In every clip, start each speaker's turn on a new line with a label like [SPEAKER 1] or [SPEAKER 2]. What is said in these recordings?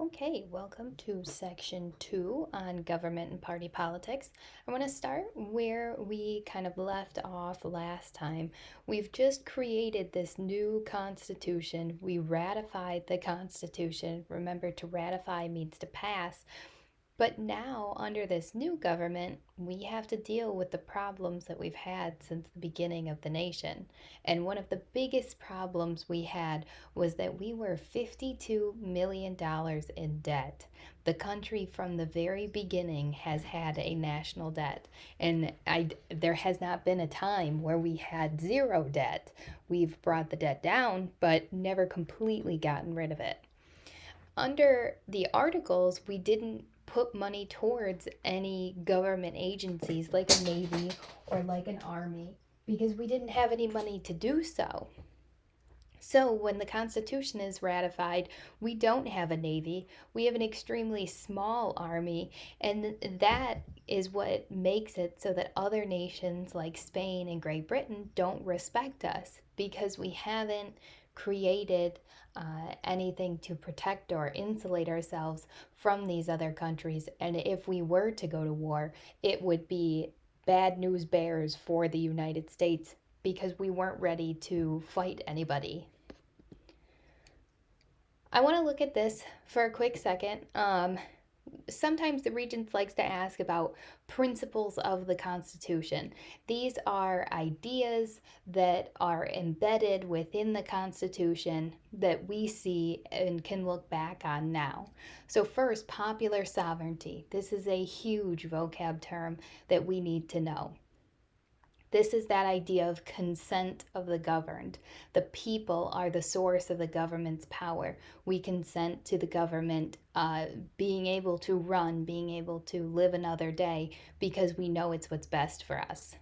[SPEAKER 1] Okay, welcome to section 2 on government and party politics. I want to start where we kind of left off last time. We've just created this new constitution. We ratified the constitution. Remember, to ratify means to pass. But now, under this new government, we have to deal with the problems that we've had since the beginning of the nation. And one of the biggest problems we had was that we were $52 million in debt. The country from the very beginning has had a national debt. And there has not been a time where we had zero debt. We've brought the debt down, but never completely gotten rid of it. Under the articles, we didn't put money towards any government agencies like a Navy or like an Army because we didn't have any money to do so. So, when the Constitution is ratified, we don't have a Navy. We have an extremely small army, and that is what makes it so that other nations like Spain and Great Britain don't respect us because we haven't created anything to protect or insulate ourselves from these other countries. And if we were to go to war, it would be bad news bears for the United States because we weren't ready to fight anybody. I want to look at this for a quick second. Sometimes the Regents likes to ask about principles of the Constitution. These are ideas that are embedded within the Constitution that we see and can look back on now. So first, popular sovereignty. This is a huge vocab term that we need to know. This is that idea of consent of the governed. The people are the source of the government's power. We consent to the government being able to run, being able to live another day because we know it's what's best for us.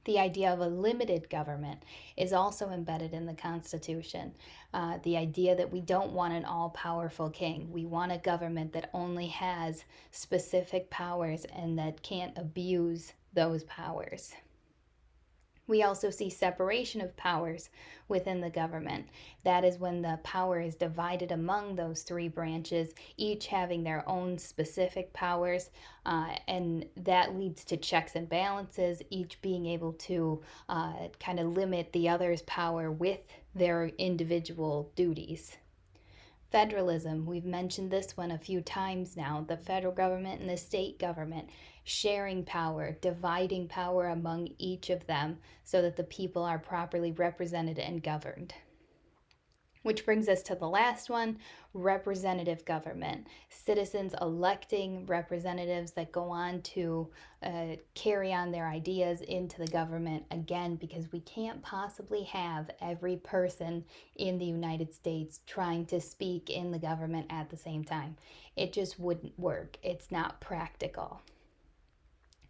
[SPEAKER 1] The idea of a limited government is also embedded in the Constitution. The idea that we don't want an all powerful king. We want a government that only has specific powers and that can't abuse those powers. We also see separation of powers within the government. That is when the power is divided among those three branches, each having their own specific powers, and that leads to checks and balances, each being able to kind of limit the other's power with their individual duties. Federalism, we've mentioned this one a few times now. The federal government and the state government sharing power, dividing power among each of them so that the people are properly represented and governed. Which brings us to the last one, representative government. Citizens electing representatives that go on to carry on their ideas into the government, again, because we can't possibly have every person in the United States trying to speak in the government at the same time. It just wouldn't work. It's not practical.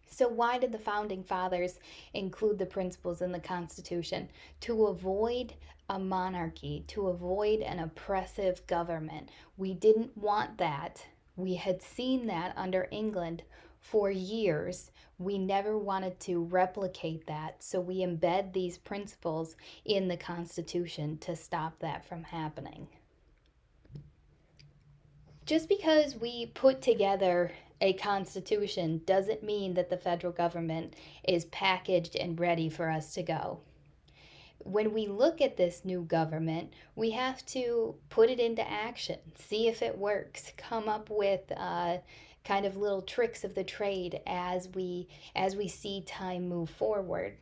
[SPEAKER 1] So, why did the founding fathers include the principles in the Constitution? To avoid a monarchy, to avoid an oppressive government. We didn't want that. We had seen that under England for years. We never wanted to replicate that, so we embed these principles in the Constitution to stop that from happening. Just because we put together a constitution doesn't mean that the federal government is packaged and ready for us to go. When we look at this new government, we have to put it into action, see if it works, come up with kind of little tricks of the trade as we see time move forward.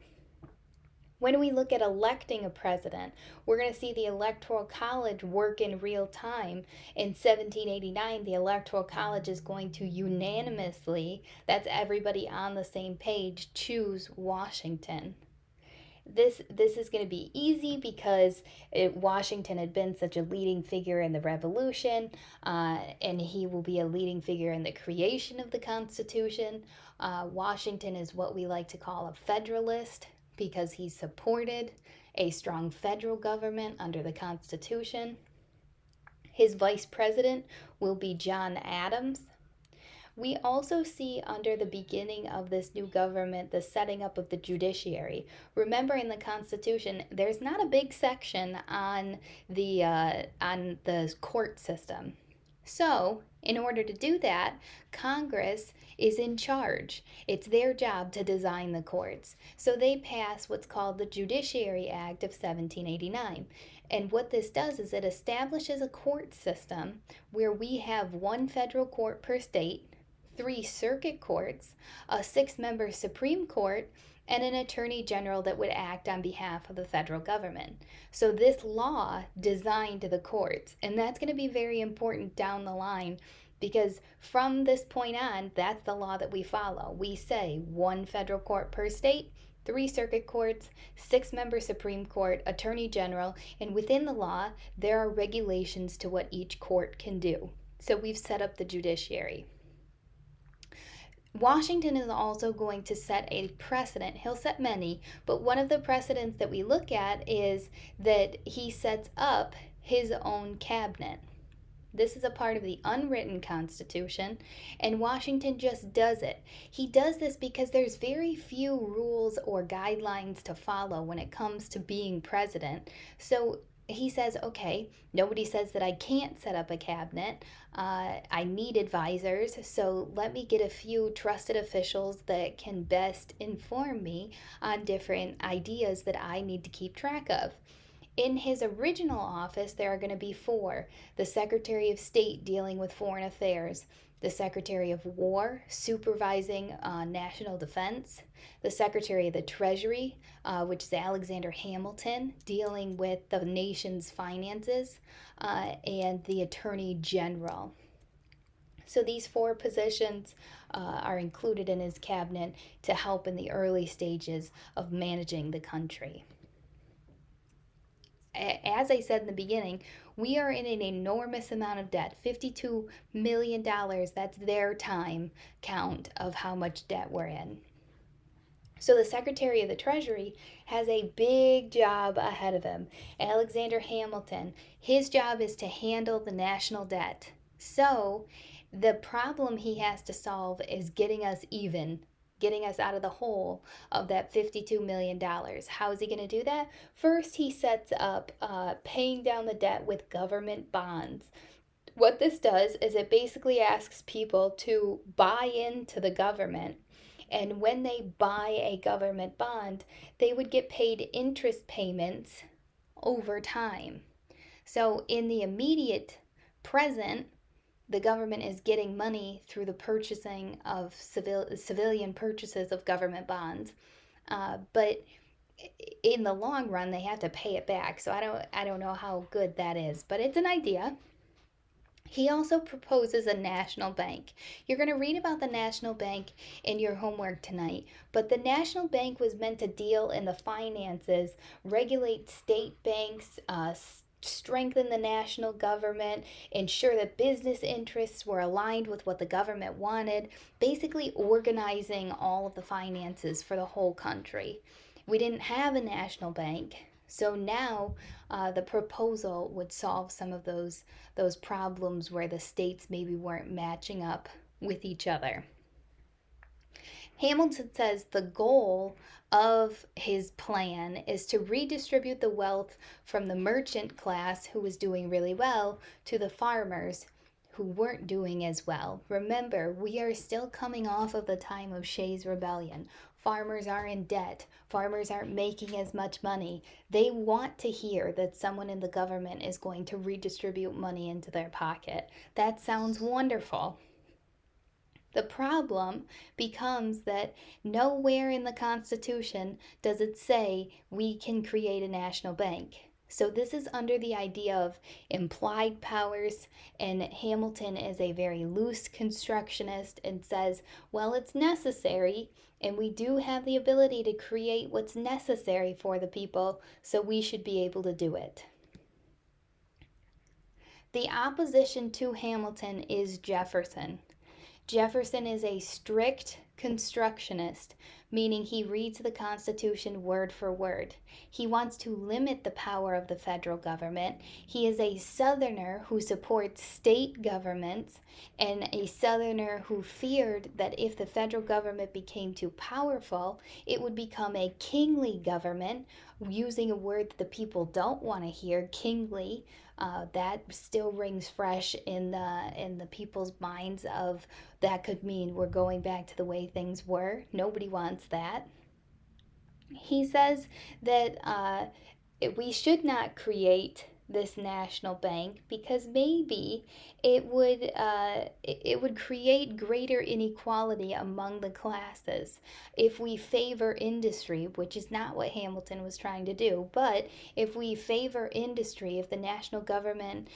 [SPEAKER 1] When we look at electing a president, we're going to see the Electoral College work in real time. In 1789, the Electoral College is going to unanimously, that's everybody on the same page, choose Washington. This is going to be easy because Washington had been such a leading figure in the Revolution, and he will be a leading figure in the creation of the Constitution. Washington is what we like to call a federalist because he supported a strong federal government under the Constitution. His vice president will be John Adams. We also see under the beginning of this new government the setting up of the judiciary. Remember, in the Constitution, there's not a big section on the court system. So, in order to do that, Congress is in charge. It's their job to design the courts. So they pass what's called the Judiciary Act of 1789. And what this does is it establishes a court system where we have one federal court per state, three circuit courts, a six-member Supreme Court, and an attorney general that would act on behalf of the federal government. So this law designed the courts, and that's going to be very important down the line because from this point on, that's the law that we follow. We say one federal court per state, three circuit courts, six-member Supreme Court, attorney general, and within the law, there are regulations to what each court can do. So we've set up the judiciary. Washington is also going to set a precedent. He'll set many, but one of the precedents that we look at is that he sets up his own cabinet. This is a part of the unwritten Constitution, and Washington just does it. He does this because there's very few rules or guidelines to follow when it comes to being president. So he says, okay, nobody says that I can't set up a cabinet. I need advisors, so let me get a few trusted officials that can best inform me on different ideas that I need to keep track of. In his original office, there are going to be four: the Secretary of State dealing with foreign affairs, the Secretary of War supervising national defense, the Secretary of the Treasury, which is Alexander Hamilton, dealing with the nation's finances, and the Attorney General. So these four positions are included in his cabinet to help in the early stages of managing the country. As I said in the beginning, we are in an enormous amount of debt. $52 million, that's their time count of how much debt we're in. So the Secretary of the Treasury has a big job ahead of him. Alexander Hamilton, his job is to handle the national debt. So the problem he has to solve is getting us even, getting us out of the hole of that $52 million. How is he going to do that? First, he sets up paying down the debt with government bonds. What this does is it basically asks people to buy into the government. And when they buy a government bond, they would get paid interest payments over time. So in the immediate present, the government is getting money through the purchasing of civilian purchases of government bonds, but in the long run they have to pay it back. So I don't know how good that is, but it's an idea. He also proposes a national bank. You're going to read about the national bank in your homework tonight, but the national bank was meant to deal in the finances, regulate state banks, strengthen the national government, ensure that business interests were aligned with what the government wanted, basically organizing all of the finances for the whole country. We didn't have a national bank, so now the proposal would solve some of those problems where the states maybe weren't matching up with each other. Hamilton says the goal of his plan is to redistribute the wealth from the merchant class, who was doing really well, to the farmers who weren't doing as well. Remember, we are still coming off of the time of Shays' Rebellion. Farmers are in debt. Farmers aren't making as much money. They want to hear that someone in the government is going to redistribute money into their pocket. That sounds wonderful. The problem becomes that nowhere in the Constitution does it say we can create a national bank. So this is under the idea of implied powers, and Hamilton is a very loose constructionist and says, well, it's necessary, and we do have the ability to create what's necessary for the people, so we should be able to do it. The opposition to Hamilton is Jefferson. Jefferson is a strict constructionist, meaning he reads the Constitution word for word. He wants to limit the power of the federal government. He is a Southerner who supports state governments and a Southerner who feared that if the federal government became too powerful, it would become a kingly government, using a word that the people don't want to hear, kingly. That still rings fresh in the people's minds of that could mean we're going back to the way things were. Nobody wants that. He says that we should not create this national bank because maybe it would create greater inequality among the classes if we favor industry, which is not what Hamilton was trying to do. But if we favor industry, if the national government,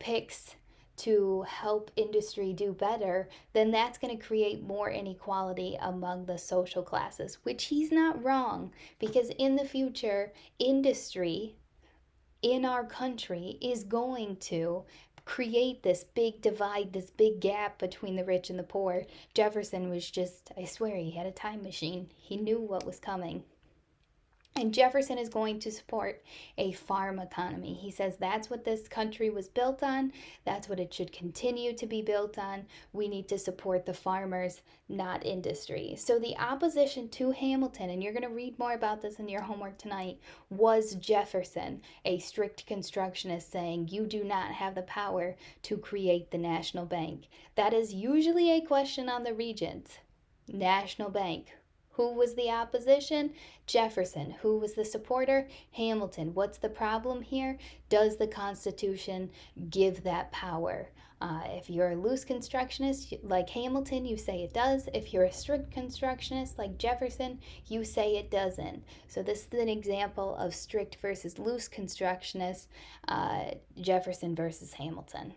[SPEAKER 1] picks to help industry do better, then that's going to create more inequality among the social classes, which he's not wrong, because in the future, industry in our country is going to create this big divide, this big gap between the rich and the poor. Jefferson was just, I swear, he had a time machine. He knew what was coming. And Jefferson is going to support a farm economy. He says that's what this country was built on. That's what it should continue to be built on. We need to support the farmers, not industry. So the opposition to Hamilton, and you're going to read more about this in your homework tonight, was Jefferson, a strict constructionist, saying you do not have the power to create the national bank. That is usually a question on the Regents. National bank. Who was the opposition? Jefferson. Who was the supporter? Hamilton. What's the problem here? Does the Constitution give that power? If you're a loose constructionist like Hamilton, you say it does. If you're a strict constructionist like Jefferson, you say it doesn't. So this is an example of strict versus loose constructionist, Jefferson versus Hamilton.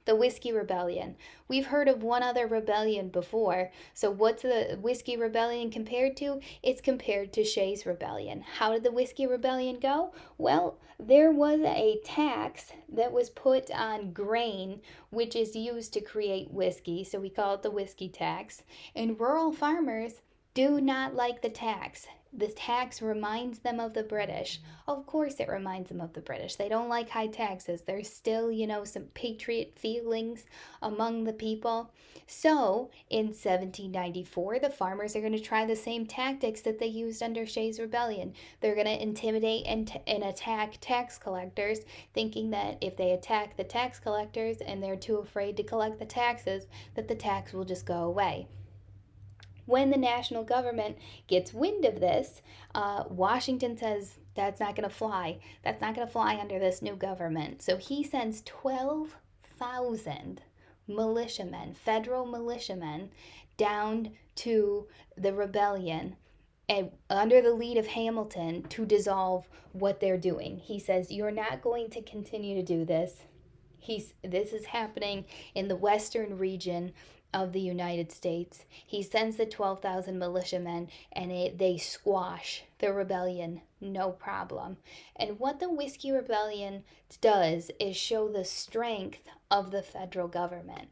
[SPEAKER 1] The Whiskey Rebellion. We've heard of one other rebellion before. So what's the Whiskey Rebellion compared to? It's compared to Shays' Rebellion. How did the Whiskey Rebellion go? Well, there was a tax that was put on grain, which is used to create whiskey. So we call it the whiskey tax. And rural farmers do not like the tax. The tax reminds them of the British. Of course, it reminds them of the British. They don't like high taxes. There's still, some patriot feelings among the people. So, in 1794, the farmers are going to try the same tactics that they used under Shays' Rebellion. They're going to intimidate and attack tax collectors, thinking that if they attack the tax collectors and they're too afraid to collect the taxes, that the tax will just go away. When the national government gets wind of this, Washington says that's not going to fly. That's not going to fly under this new government. So he sends 12,000 militiamen, federal militiamen, down to the rebellion and under the lead of Hamilton to dissolve what they're doing. He says, you're not going to continue to do this. This is happening in the western region of the United States. He sends the 12,000 militiamen and they squash the rebellion, no problem. And what the Whiskey Rebellion does is show the strength of the federal government.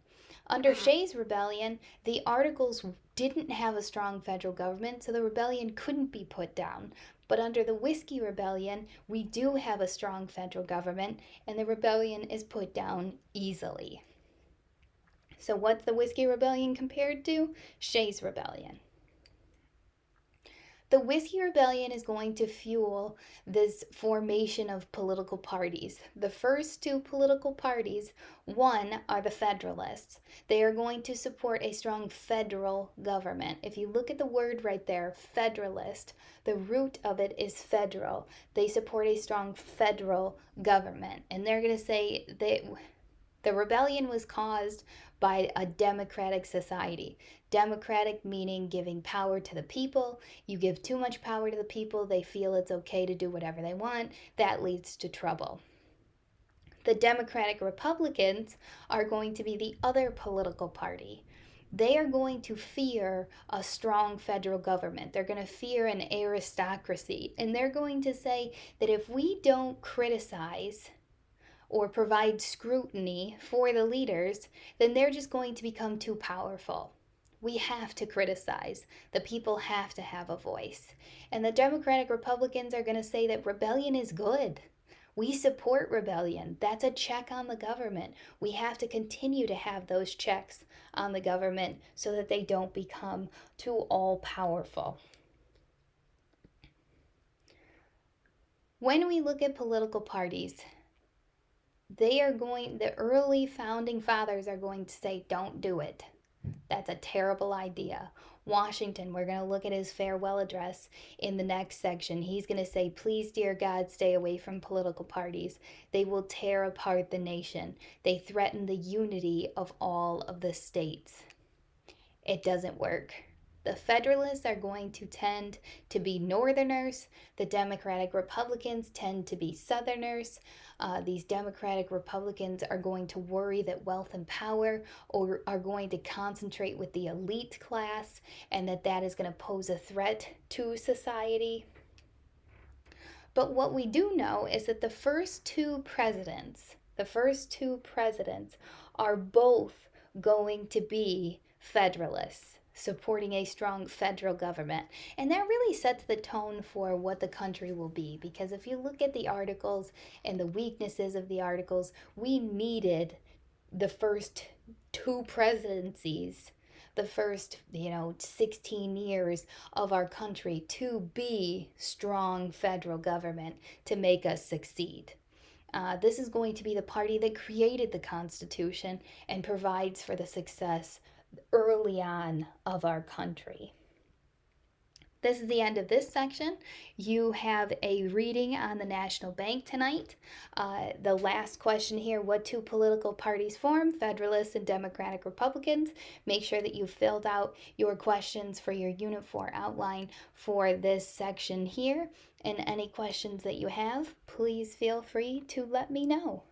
[SPEAKER 1] Under Shays' Rebellion, the Articles didn't have a strong federal government, so the rebellion couldn't be put down. But under the Whiskey Rebellion, we do have a strong federal government, and the rebellion is put down easily. So what's the Whiskey Rebellion compared to? Shays' Rebellion. The Whiskey Rebellion is going to fuel this formation of political parties. The first two political parties, one, are the Federalists. They are going to support a strong federal government. If you look at the word right there, Federalist, the root of it is federal. They support a strong federal government. And they're going to say the rebellion was caused by a democratic society. Democratic meaning giving power to the people. You give too much power to the people, they feel it's okay to do whatever they want. That leads to trouble. The Democratic Republicans are going to be the other political party. They are going to fear a strong federal government. They're going to fear an aristocracy. And they're going to say that if we don't criticize or provide scrutiny for the leaders, then they're just going to become too powerful. We have to criticize. The people have to have a voice. And the Democratic Republicans are going to say that rebellion is good. We support rebellion. That's a check on the government. We have to continue to have those checks on the government so that they don't become too all powerful. When we look at political parties, the early founding fathers are going to say, don't do it. That's a terrible idea. Washington, we're going to look at his farewell address in the next section. He's going to say, please, dear God, stay away from political parties. They will tear apart the nation. They threaten the unity of all of the states. It doesn't work. The Federalists are going to tend to be Northerners. The Democratic Republicans tend to be Southerners. These Democratic Republicans are going to worry that wealth and power are going to concentrate with the elite class and that is going to pose a threat to society. But what we do know is that the first two presidents are both going to be Federalists, supporting a strong federal government. And that really sets the tone for what the country will be. Because if you look at the articles and the weaknesses of the articles, we needed the first two presidencies, the first 16 years of our country to be strong federal government to make us succeed. This is going to be the party that created the Constitution and provides for the success early on of our country. This is the end of this section. You have a reading on the National Bank tonight. The last question here, what two political parties form? Federalists and Democratic Republicans. Make sure that you filled out your questions for your Unit 4 outline for this section here. And any questions that you have, please feel free to let me know.